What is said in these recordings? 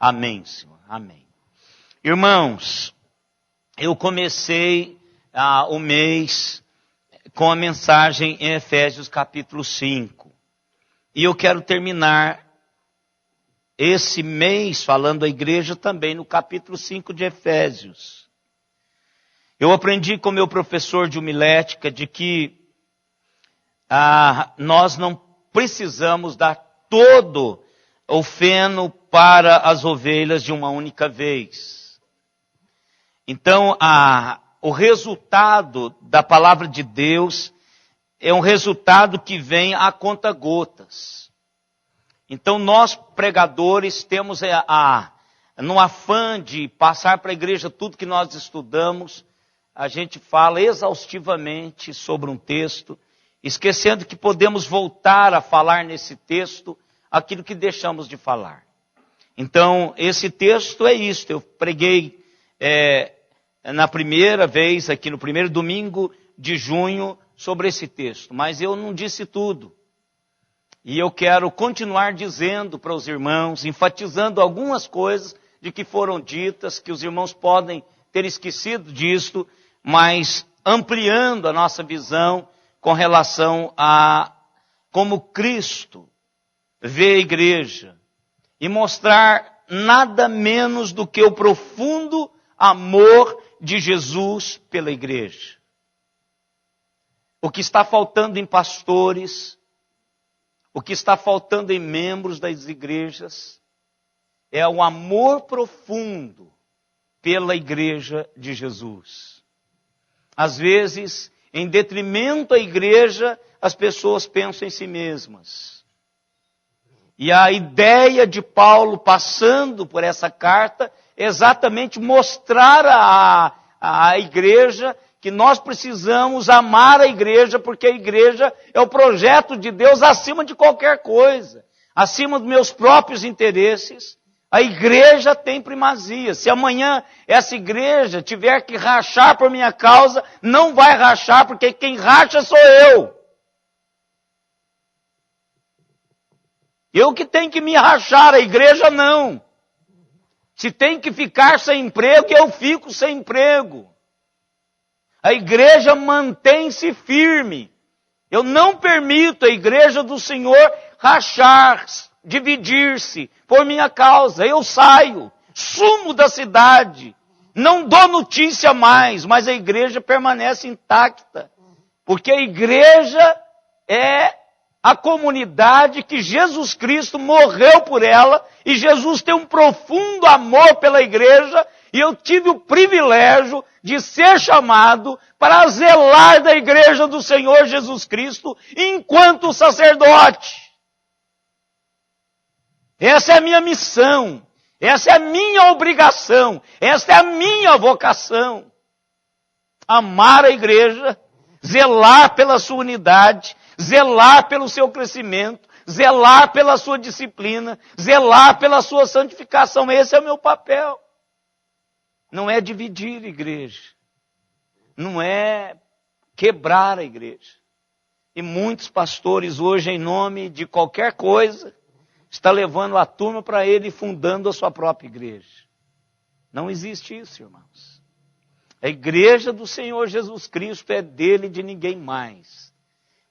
Amém, Senhor. Amém. Irmãos, eu comecei o mês com a mensagem em Efésios capítulo 5. E eu quero terminar esse mês falando à igreja também no capítulo 5 de Efésios. Eu aprendi com meu professor de homilética de que nós não precisamos dar todo o feno para as ovelhas de uma única vez. Então, o resultado da palavra de Deus é um resultado que vem a conta-gotas. Então, nós pregadores temos no afã de passar para a igreja tudo que nós estudamos, a gente fala exaustivamente sobre um texto, esquecendo que podemos voltar a falar nesse texto aquilo que deixamos de falar. Então, esse texto é isto. Eu preguei na primeira vez, aqui no primeiro domingo de junho, sobre esse texto. Mas eu não disse tudo. E eu quero continuar dizendo para os irmãos, enfatizando algumas coisas de que foram ditas, que os irmãos podem ter esquecido disto, mas ampliando a nossa visão com relação a como Cristo vê a igreja e mostrar nada menos do que o profundo amor de Jesus pela igreja. O que está faltando em pastores, o que está faltando em membros das igrejas, é o amor profundo pela igreja de Jesus. Às vezes, em detrimento à igreja, as pessoas pensam em si mesmas. E a ideia de Paulo passando por essa carta é exatamente mostrar à igreja que nós precisamos amar a igreja, porque a igreja é o projeto de Deus acima de qualquer coisa, acima dos meus próprios interesses. A igreja tem primazia. Se amanhã essa igreja tiver que rachar por minha causa, não vai rachar, porque quem racha sou eu. Eu que tenho que me rachar, a igreja não. Se tem que ficar sem emprego, eu fico sem emprego. A igreja mantém-se firme. Eu não permito a igreja do Senhor rachar, dividir-se por minha causa. Eu saio, sumo da cidade, não dou notícia mais, mas a igreja permanece intacta. Porque a igreja é a comunidade que Jesus Cristo morreu por ela, e Jesus tem um profundo amor pela igreja, e eu tive o privilégio de ser chamado para zelar da igreja do Senhor Jesus Cristo enquanto sacerdote. Essa é a minha missão, essa é a minha obrigação, essa é a minha vocação. Amar a igreja, zelar pela sua unidade, zelar pelo seu crescimento, zelar pela sua disciplina, zelar pela sua santificação. Esse é o meu papel. Não é dividir a igreja, não é quebrar a igreja. E muitos pastores hoje, em nome de qualquer coisa, está levando a turma para ele e fundando a sua própria igreja. Não existe isso, irmãos. A igreja do Senhor Jesus Cristo é dele e de ninguém mais.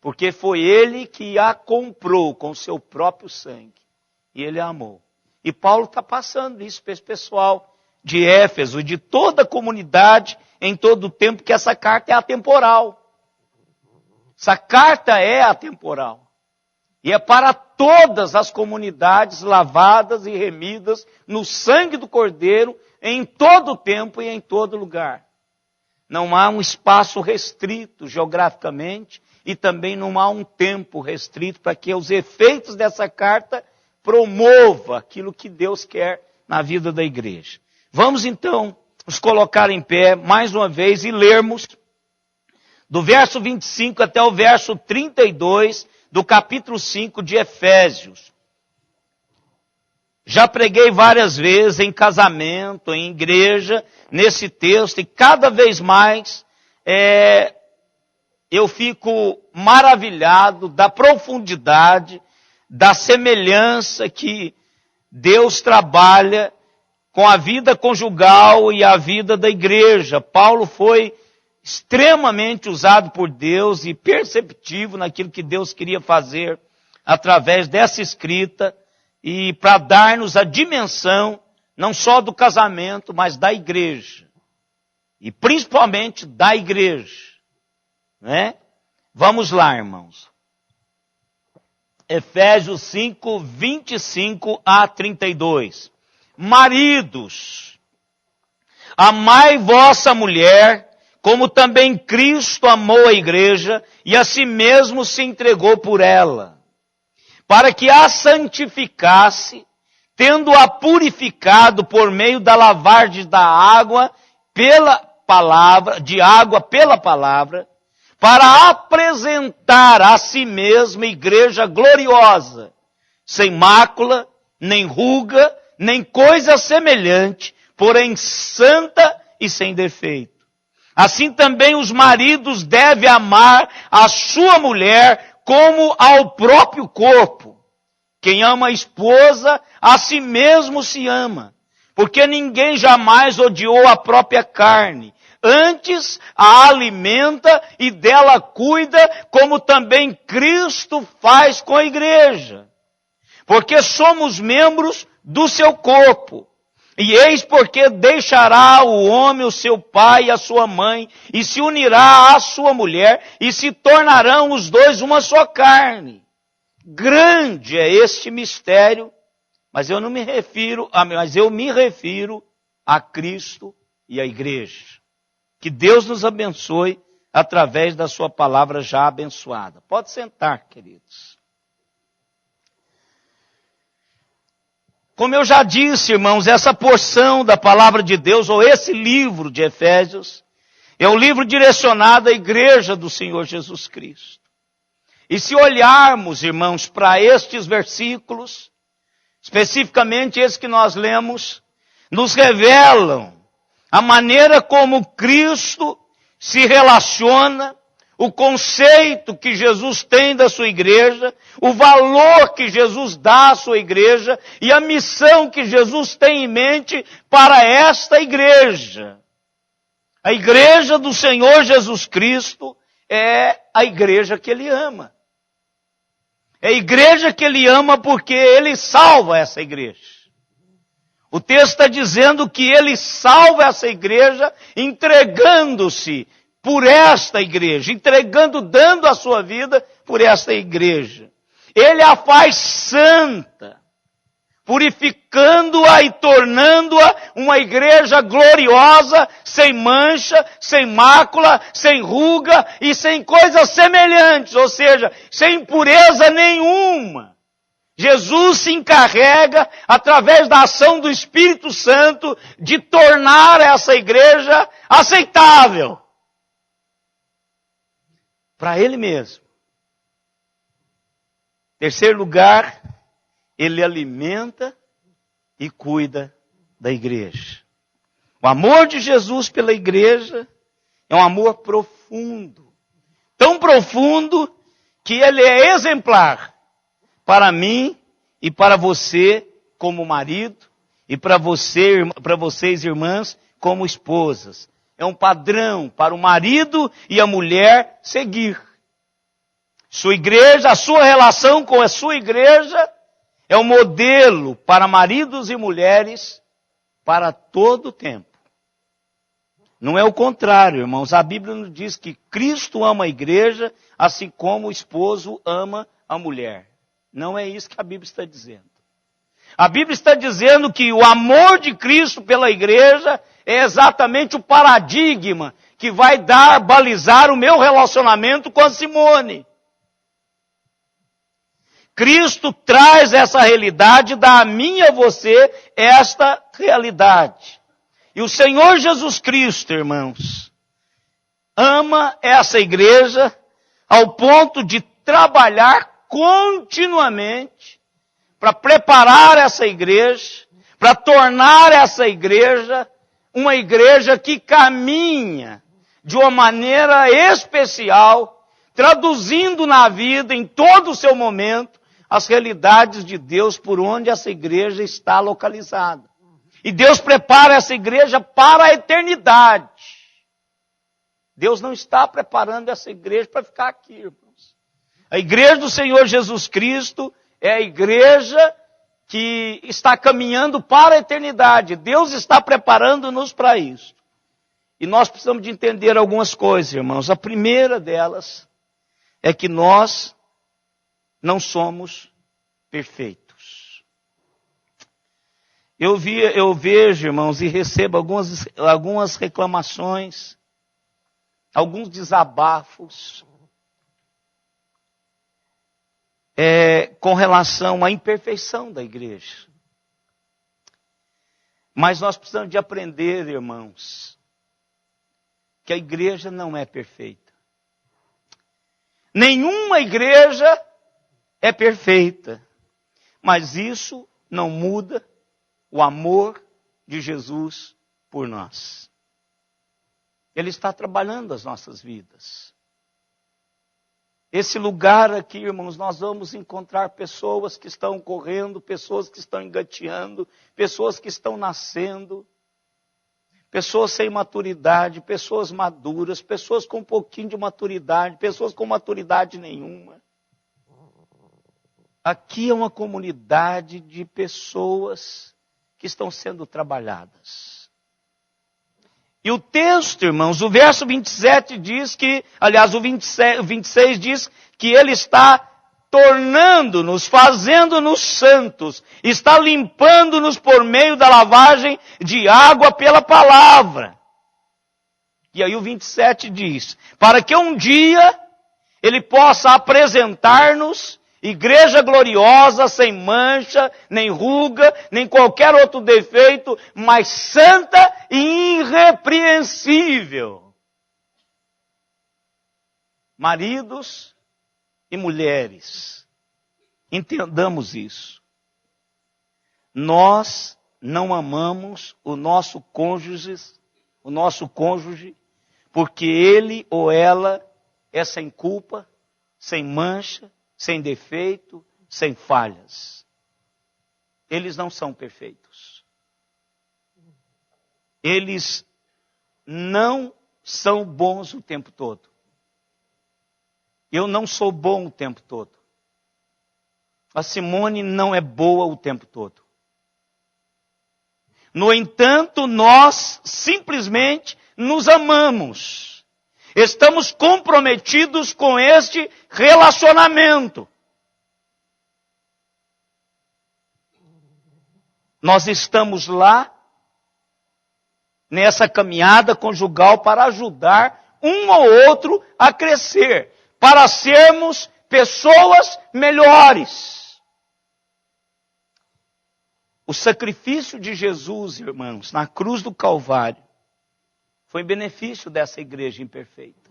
Porque foi ele que a comprou com seu próprio sangue. E ele a amou. E Paulo está passando isso para esse pessoal de Éfeso, de toda a comunidade, em todo o tempo, que essa carta é atemporal. Essa carta é atemporal. E é para todas as comunidades lavadas e remidas no sangue do Cordeiro, em todo o tempo e em todo lugar. Não há um espaço restrito geograficamente, e também não há um tempo restrito para que os efeitos dessa carta promova aquilo que Deus quer na vida da igreja. Vamos então nos colocar em pé mais uma vez e lermos do verso 25 até o verso 32 do capítulo 5 de Efésios. Já preguei várias vezes em casamento, em igreja, nesse texto, e cada vez mais eu fico maravilhado da profundidade, da semelhança que Deus trabalha com a vida conjugal e a vida da igreja. Paulo foi extremamente usado por Deus e perceptivo naquilo que Deus queria fazer através dessa escrita e para dar-nos a dimensão não só do casamento, mas da igreja. E principalmente da igreja. Né? Vamos lá, irmãos. Efésios 5, 25 a 32. Maridos, amai vossa mulher, como também Cristo amou a igreja e a si mesmo se entregou por ela, para que a santificasse, tendo-a purificado por meio da lavagem da água pela palavra, para apresentar a si mesma igreja gloriosa, sem mácula, nem ruga, nem coisa semelhante, porém santa e sem defeito. Assim também os maridos devem amar a sua mulher como ao próprio corpo. Quem ama a esposa, a si mesmo se ama, porque ninguém jamais odiou a própria carne. Antes a alimenta e dela cuida, como também Cristo faz com a igreja. Porque somos membros do seu corpo. E eis porque deixará o homem o seu pai e a sua mãe, e se unirá à sua mulher, e se tornarão os dois uma só carne. Grande é este mistério, mas eu me refiro a Cristo e à igreja. Que Deus nos abençoe através da sua palavra já abençoada. Pode sentar, queridos. Como eu já disse, irmãos, essa porção da palavra de Deus, ou esse livro de Efésios, é um livro direcionado à igreja do Senhor Jesus Cristo. E se olharmos, irmãos, para estes versículos, especificamente esses que nós lemos, nos revelam a maneira como Cristo se relaciona, o conceito que Jesus tem da sua igreja, o valor que Jesus dá à sua igreja e a missão que Jesus tem em mente para esta igreja. A igreja do Senhor Jesus Cristo é a igreja que Ele ama. É a igreja que Ele ama porque Ele salva essa igreja. O texto está dizendo que Ele salva essa igreja entregando-se por esta igreja, dando a sua vida por esta igreja. Ele a faz santa, purificando-a e tornando-a uma igreja gloriosa, sem mancha, sem mácula, sem ruga e sem coisas semelhantes, ou seja, sem impureza nenhuma. Jesus se encarrega, através da ação do Espírito Santo, de tornar essa igreja aceitável para Ele mesmo. Terceiro lugar, Ele alimenta e cuida da igreja. O amor de Jesus pela igreja é um amor profundo. Tão profundo que Ele é exemplar para mim e para você como marido e para vocês irmãs como esposas. É um padrão para o marido e a mulher seguir. Sua igreja, a sua relação com a sua igreja é um modelo para maridos e mulheres para todo o tempo. Não é o contrário, irmãos. A Bíblia nos diz que Cristo ama a igreja, assim como o esposo ama a mulher. Não é isso que a Bíblia está dizendo. A Bíblia está dizendo que o amor de Cristo pela igreja é exatamente o paradigma que vai balizar o meu relacionamento com a Simone. Cristo traz essa realidade, dá a mim e a você esta realidade. E o Senhor Jesus Cristo, irmãos, ama essa igreja ao ponto de trabalhar continuamente para preparar essa igreja, para tornar essa igreja uma igreja que caminha de uma maneira especial, traduzindo na vida, em todo o seu momento, as realidades de Deus por onde essa igreja está localizada. E Deus prepara essa igreja para a eternidade. Deus não está preparando essa igreja para ficar aqui, irmãos. A igreja do Senhor Jesus Cristo é a igreja que está caminhando para a eternidade. Deus está preparando-nos para isso. E nós precisamos de entender algumas coisas, irmãos. A primeira delas é que nós não somos perfeitos. Eu vejo, irmãos, e recebo algumas reclamações, alguns desabafos com relação à imperfeição da igreja. Mas nós precisamos de aprender, irmãos, que a igreja não é perfeita. Nenhuma igreja é perfeita, mas isso não muda o amor de Jesus por nós. Ele está trabalhando as nossas vidas. Esse lugar aqui, irmãos, nós vamos encontrar pessoas que estão correndo, pessoas que estão engateando, pessoas que estão nascendo, pessoas sem maturidade, pessoas maduras, pessoas com um pouquinho de maturidade, pessoas com maturidade nenhuma. Aqui é uma comunidade de pessoas que estão sendo trabalhadas. E o texto, irmãos, o verso 27 diz que, aliás, o 26 diz que ele está tornando-nos, fazendo-nos santos, está limpando-nos por meio da lavagem de água pela palavra. E aí o 27 diz, para que um dia ele possa apresentar-nos igreja gloriosa, sem mancha, nem ruga, nem qualquer outro defeito, mas santa e irrepreensível. Maridos e mulheres, entendamos isso. Nós não amamos o nosso cônjuge, porque ele ou ela é sem culpa, sem mancha, sem defeito, sem falhas. Eles não são perfeitos. Eles não são bons o tempo todo. Eu não sou bom o tempo todo. A Simone não é boa o tempo todo. No entanto, nós simplesmente nos amamos. Estamos comprometidos com este relacionamento. Nós estamos lá, nessa caminhada conjugal, para ajudar um ao outro a crescer, para sermos pessoas melhores. O sacrifício de Jesus, irmãos, na cruz do Calvário, foi em benefício dessa igreja imperfeita.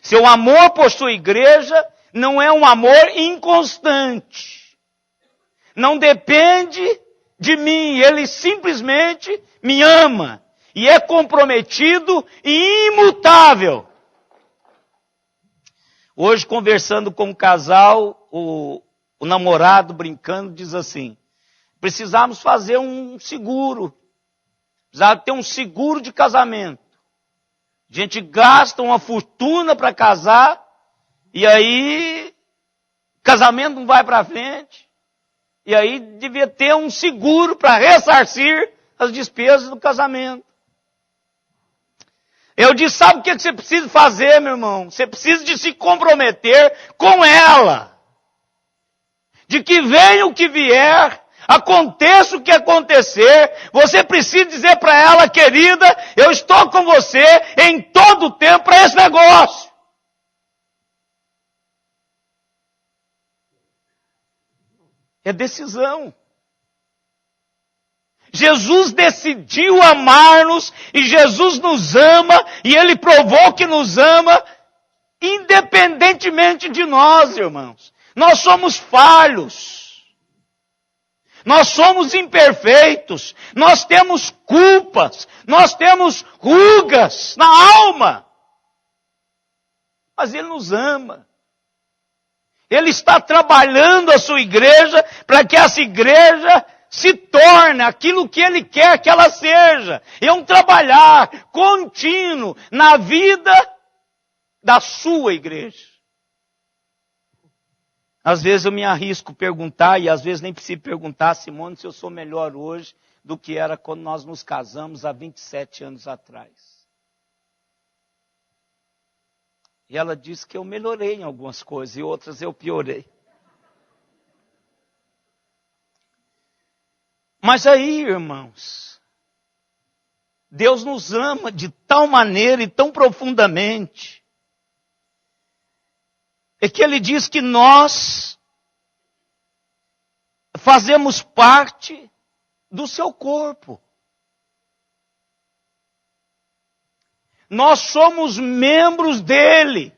Seu amor por sua igreja não é um amor inconstante. Não depende de mim. Ele simplesmente me ama. E é comprometido e imutável. Hoje, conversando com um casal, o namorado, brincando, diz assim, precisamos fazer um seguro. Precisava ter um seguro de casamento. A gente gasta uma fortuna para casar, e aí casamento não vai para frente. E aí devia ter um seguro para ressarcir as despesas do casamento. Eu disse, sabe o que você precisa fazer, meu irmão? Você precisa de se comprometer com ela. De que venha o que vier, aconteça o que acontecer, você precisa dizer para ela, querida, eu estou com você em todo o tempo para esse negócio. É decisão. Jesus decidiu amar-nos e Jesus nos ama e Ele provou que nos ama independentemente de nós, irmãos. Nós somos falhos. Nós somos imperfeitos, nós temos culpas, nós temos rugas na alma. Mas Ele nos ama. Ele está trabalhando a sua igreja para que essa igreja se torne aquilo que Ele quer que ela seja. É um trabalhar contínuo na vida da sua igreja. Às vezes eu me arrisco perguntar, e às vezes nem preciso perguntar, Simone, se eu sou melhor hoje do que era quando nós nos casamos há 27 anos atrás. E ela disse que eu melhorei em algumas coisas e outras eu piorei. Mas aí, irmãos, Deus nos ama de tal maneira e tão profundamente, é que Ele diz que nós fazemos parte do seu corpo. Nós somos membros dele.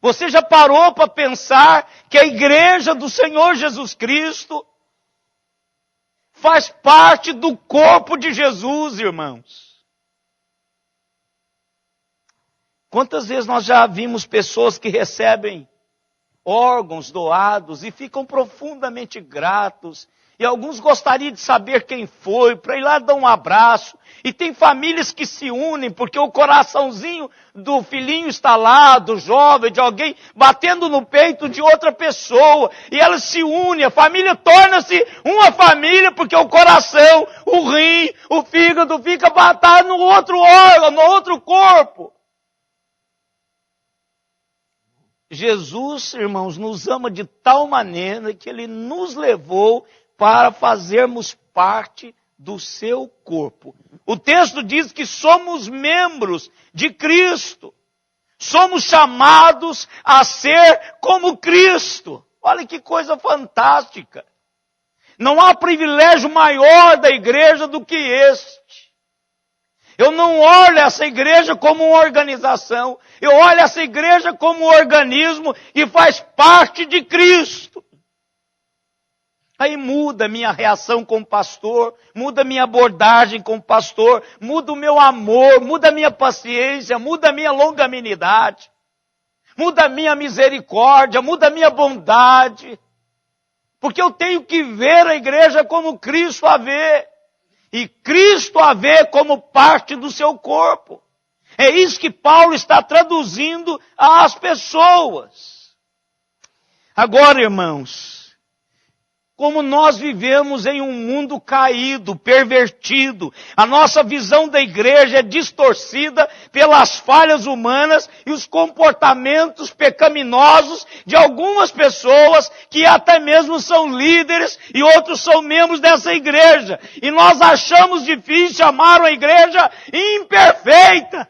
Você já parou para pensar que a igreja do Senhor Jesus Cristo faz parte do corpo de Jesus, irmãos? Quantas vezes nós já vimos pessoas que recebem órgãos doados e ficam profundamente gratos, e alguns gostariam de saber quem foi, para ir lá dar um abraço, e tem famílias que se unem, porque o coraçãozinho do filhinho está lá, do jovem, de alguém, batendo no peito de outra pessoa, e elas se unem, a família torna-se uma família, porque o coração, o rim, o fígado fica batendo no outro órgão, no outro corpo. Jesus, irmãos, nos ama de tal maneira que Ele nos levou para fazermos parte do seu corpo. O texto diz que somos membros de Cristo. Somos chamados a ser como Cristo. Olha que coisa fantástica. Não há privilégio maior da igreja do que este. Eu não olho essa igreja como uma organização. Eu olho essa igreja como um organismo que faz parte de Cristo. Aí muda a minha reação como pastor, muda a minha abordagem como pastor, muda o meu amor, muda a minha paciência, muda a minha longanimidade, muda a minha misericórdia, muda a minha bondade. Porque eu tenho que ver a igreja como Cristo a vê. E Cristo a vê como parte do seu corpo. É isso que Paulo está traduzindo às pessoas. Agora, irmãos, como nós vivemos em um mundo caído, pervertido, a nossa visão da igreja é distorcida pelas falhas humanas e os comportamentos pecaminosos de algumas pessoas que até mesmo são líderes e outros são membros dessa igreja. E nós achamos difícil chamar uma igreja imperfeita.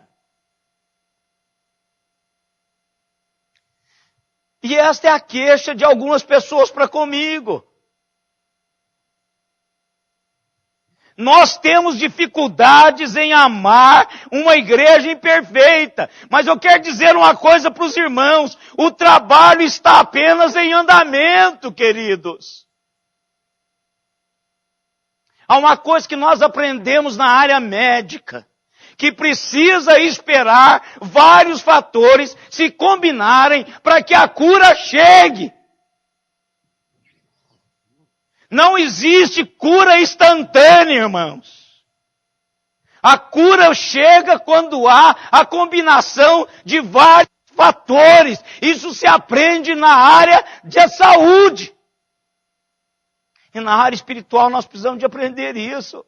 E esta é a queixa de algumas pessoas para comigo. Nós temos dificuldades em amar uma igreja imperfeita. Mas eu quero dizer uma coisa para os irmãos. O trabalho está apenas em andamento, queridos. Há uma coisa que nós aprendemos na área médica. Que precisa esperar vários fatores se combinarem para que a cura chegue. Não existe cura instantânea, irmãos. A cura chega quando há a combinação de vários fatores. Isso se aprende na área de saúde. E na área espiritual nós precisamos de aprender isso.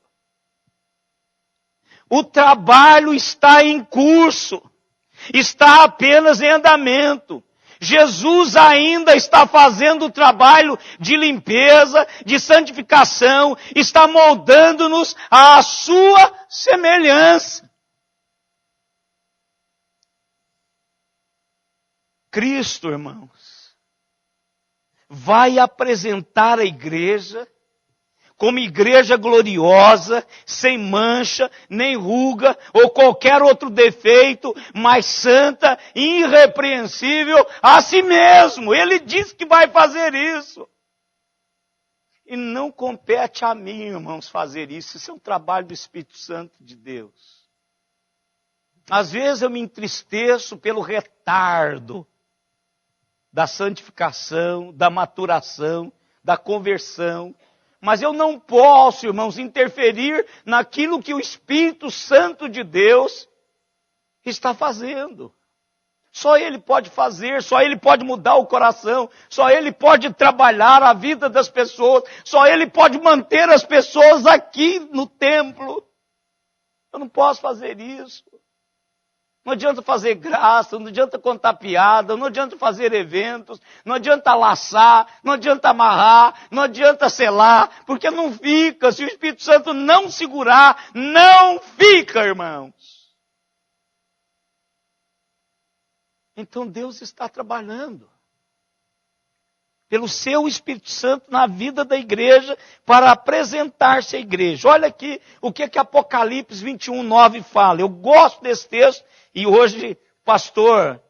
O trabalho está em curso. Está apenas em andamento. Jesus ainda está fazendo o trabalho de limpeza, de santificação, está moldando-nos à sua semelhança. Cristo, irmãos, vai apresentar a igreja como igreja gloriosa, sem mancha, nem ruga, ou qualquer outro defeito, mas santa, irrepreensível a si mesmo. Ele diz que vai fazer isso. E não compete a mim, irmãos, fazer isso. Isso é um trabalho do Espírito Santo de Deus. Às vezes eu me entristeço pelo retardo da santificação, da maturação da conversão. Mas eu não posso, irmãos, interferir naquilo que o Espírito Santo de Deus está fazendo. Só Ele pode fazer, só Ele pode mudar o coração, só Ele pode trabalhar a vida das pessoas, só Ele pode manter as pessoas aqui no templo. Eu não posso fazer isso. Não adianta fazer graça, não adianta contar piada, não adianta fazer eventos, não adianta laçar, não adianta amarrar, não adianta selar, porque não fica. Se o Espírito Santo não segurar, não fica, irmãos. Então Deus está trabalhando pelo seu Espírito Santo na vida da igreja para apresentar-se à igreja. Olha aqui o que Apocalipse 21:9 fala. Eu gosto desse texto e hoje o pastor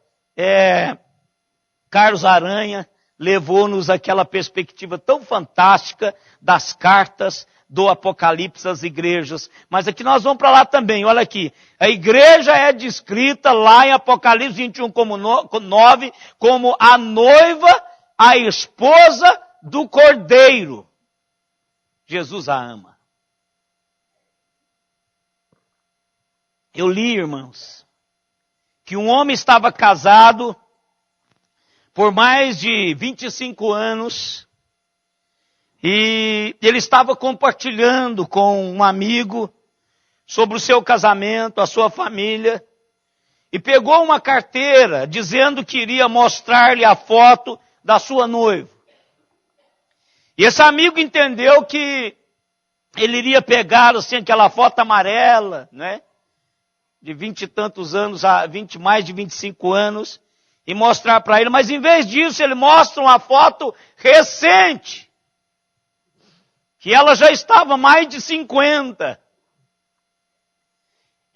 Carlos Aranha levou-nos àquela perspectiva tão fantástica das cartas do Apocalipse às igrejas. Mas aqui nós vamos para lá também, olha aqui. A igreja é descrita lá em Apocalipse 21:9 como a noiva, a esposa do Cordeiro. Jesus a ama. Eu li, irmãos, que um homem estava casado por mais de 25 anos e ele estava compartilhando com um amigo sobre o seu casamento, a sua família, e pegou uma carteira dizendo que iria mostrar-lhe a foto da sua noiva. E esse amigo entendeu que ele iria pegar assim, aquela foto amarela, né? De 20 e tantos anos, mais de 25 anos, e mostrar para ele. Mas em vez disso, ele mostra uma foto recente, que ela já estava mais de 50.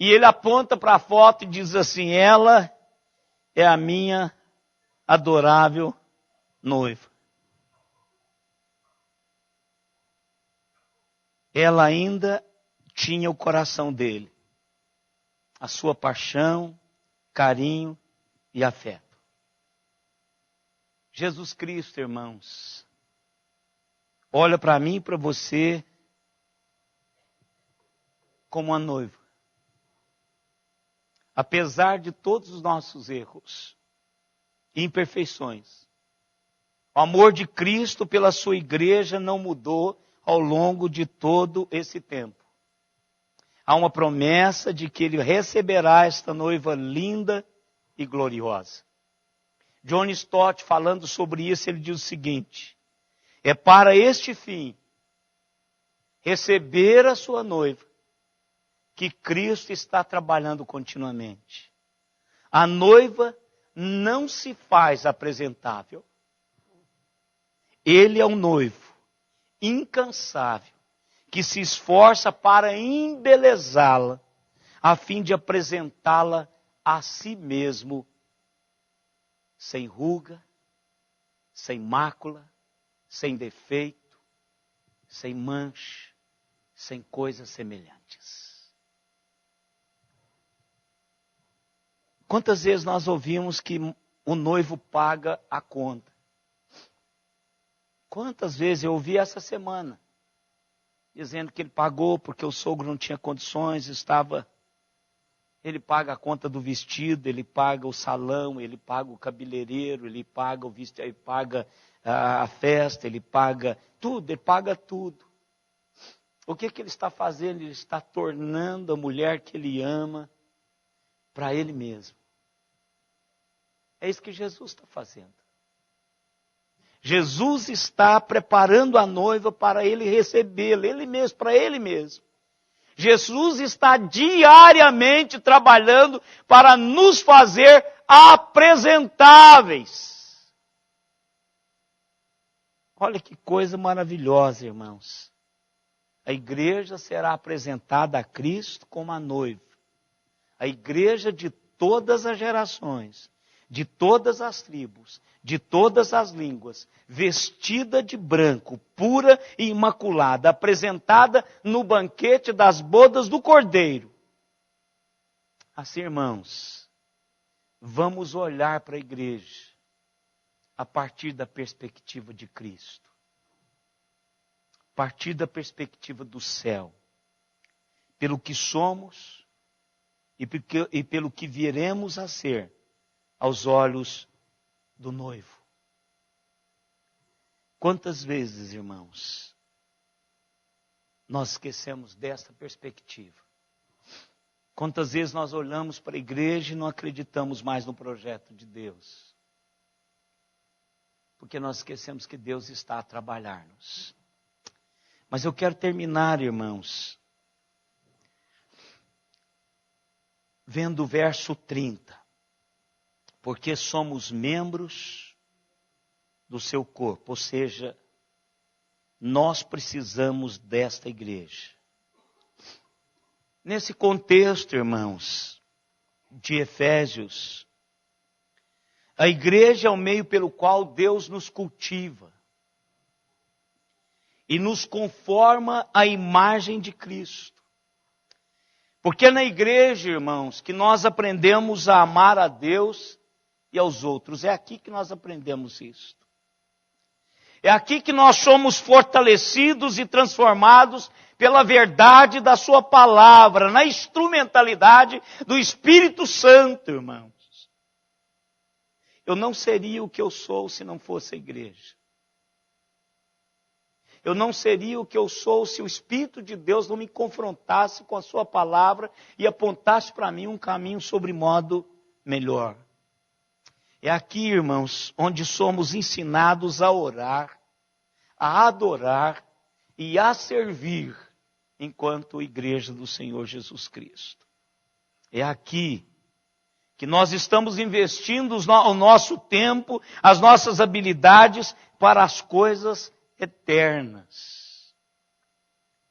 E ele aponta para a foto e diz assim, ela é a minha adorável noiva. Ela ainda tinha o coração dele, a sua paixão, carinho e afeto. Jesus Cristo, irmãos, olha para mim e para você como uma noiva. Apesar de todos os nossos erros e imperfeições, o amor de Cristo pela sua igreja não mudou ao longo de todo esse tempo. Há uma promessa de que ele receberá esta noiva linda e gloriosa. John Stott, falando sobre isso, ele diz o seguinte: é para este fim, receber a sua noiva, que Cristo está trabalhando continuamente. A noiva não se faz apresentável. Ele é um noivo incansável, que se esforça para embelezá-la, a fim de apresentá-la a si mesmo, sem ruga, sem mácula, sem defeito, sem mancha, sem coisas semelhantes. Quantas vezes nós ouvimos que o noivo paga a conta? Quantas vezes eu ouvi essa semana, dizendo que ele pagou porque o sogro não tinha condições, ele paga a conta do vestido, ele paga o salão, ele paga o cabeleireiro, ele paga o vestido, ele paga a festa, ele paga tudo, ele paga tudo. O que ele está fazendo? Ele está tornando a mulher que ele ama para ele mesmo. É isso que Jesus está fazendo. Jesus está preparando a noiva para ele recebê-la, ele mesmo, para ele mesmo. Jesus está diariamente trabalhando para nos fazer apresentáveis. Olha que coisa maravilhosa, irmãos. A igreja será apresentada a Cristo como a noiva. A igreja de todas as gerações, de todas as tribos, de todas as línguas, vestida de branco, pura e imaculada, apresentada no banquete das bodas do Cordeiro. Assim, irmãos, vamos olhar para a igreja a partir da perspectiva de Cristo. partir da perspectiva do céu, pelo que somos e pelo que viremos a ser aos olhos do noivo. Quantas vezes, irmãos, nós esquecemos dessa perspectiva? Quantas vezes nós olhamos para a igreja e não acreditamos mais no projeto de Deus? Porque nós esquecemos que Deus está a trabalhar-nos. Mas eu quero terminar, irmãos, vendo o verso 30. Porque somos membros do seu corpo, ou seja, nós precisamos desta igreja. Nesse contexto, irmãos, de Efésios, a igreja é o meio pelo qual Deus nos cultiva e nos conforma à imagem de Cristo. Porque é na igreja, irmãos, que nós aprendemos a amar a Deus e aos outros. É aqui que nós aprendemos isso. É aqui que nós somos fortalecidos e transformados pela verdade da sua palavra, na instrumentalidade do Espírito Santo, irmãos. Eu não seria o que eu sou se não fosse a igreja. Eu não seria o que eu sou se o Espírito de Deus não me confrontasse com a sua palavra e apontasse para mim um caminho sobre modo melhor. É aqui, irmãos, onde somos ensinados a orar, a adorar e a servir enquanto igreja do Senhor Jesus Cristo. É aqui que nós estamos investindo o nosso tempo, as nossas habilidades para as coisas eternas.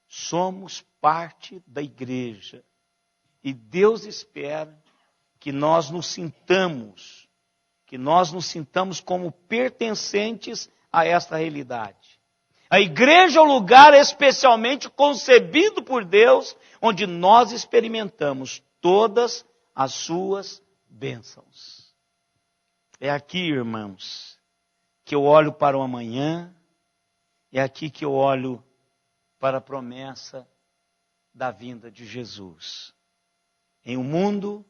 Somos parte da igreja e Deus espera que nós nos sintamos como pertencentes a esta realidade. A igreja é o lugar especialmente concebido por Deus, onde nós experimentamos todas as suas bênçãos. É aqui, irmãos, que eu olho para o amanhã, é aqui que eu olho para a promessa da vinda de Jesus. Em um mundo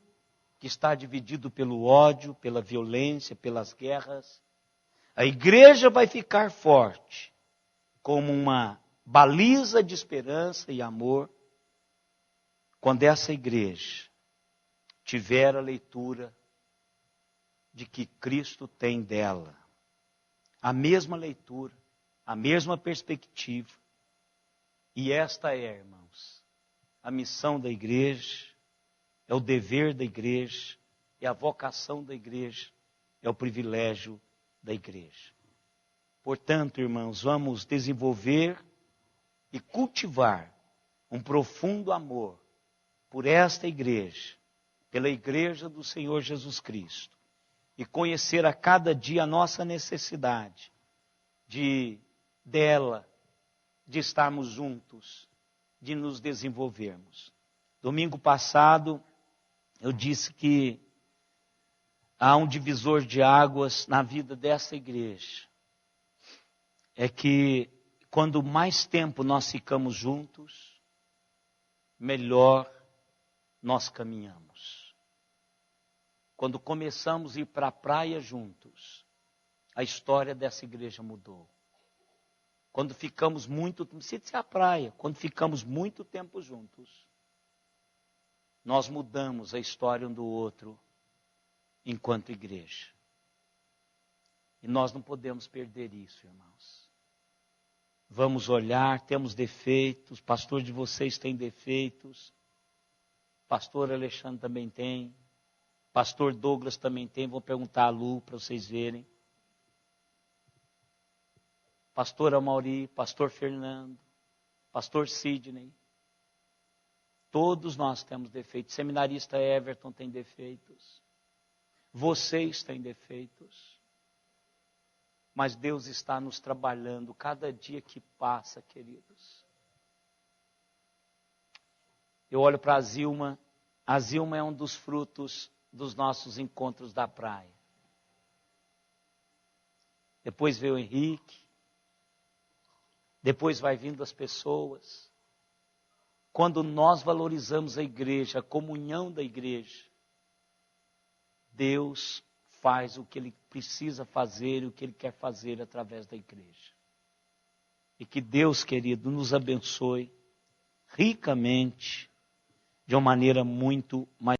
que está dividido pelo ódio, pela violência, pelas guerras, a igreja vai ficar forte como uma baliza de esperança e amor quando essa igreja tiver a leitura de que Cristo tem dela. A mesma leitura, a mesma perspectiva. E esta é, irmãos, a missão da igreja, é o dever da igreja, é a vocação da igreja, é o privilégio da igreja. Portanto, irmãos, vamos desenvolver e cultivar um profundo amor por esta igreja, pela igreja do Senhor Jesus Cristo, e conhecer a cada dia a nossa necessidade de estarmos juntos, de nos desenvolvermos. Domingo passado, eu disse que há um divisor de águas na vida dessa igreja. É que quando mais tempo nós ficamos juntos, melhor nós caminhamos. Quando começamos a ir para a praia juntos, a história dessa igreja mudou. Quando ficamos muito, não precisa ser a praia, quando ficamos muito tempo juntos, nós mudamos a história um do outro enquanto igreja. E nós não podemos perder isso, irmãos. Vamos olhar, temos defeitos, pastor de vocês tem defeitos, pastor Alexandre também tem, pastor Douglas também tem, vou perguntar a Lu para vocês verem. Pastor Amauri, pastor Fernando, pastor Sidney. Todos nós temos defeitos. Seminarista Everton tem defeitos. Vocês têm defeitos. Mas Deus está nos trabalhando cada dia que passa, queridos. Eu olho para a Zilma. A Zilma é um dos frutos dos nossos encontros da praia. Depois veio o Henrique. depois vai vindo as pessoas. Quando nós valorizamos a igreja, a comunhão da igreja, Deus faz o que Ele precisa fazer e o que Ele quer fazer através da igreja. E que Deus, querido, nos abençoe ricamente, de uma maneira muito mais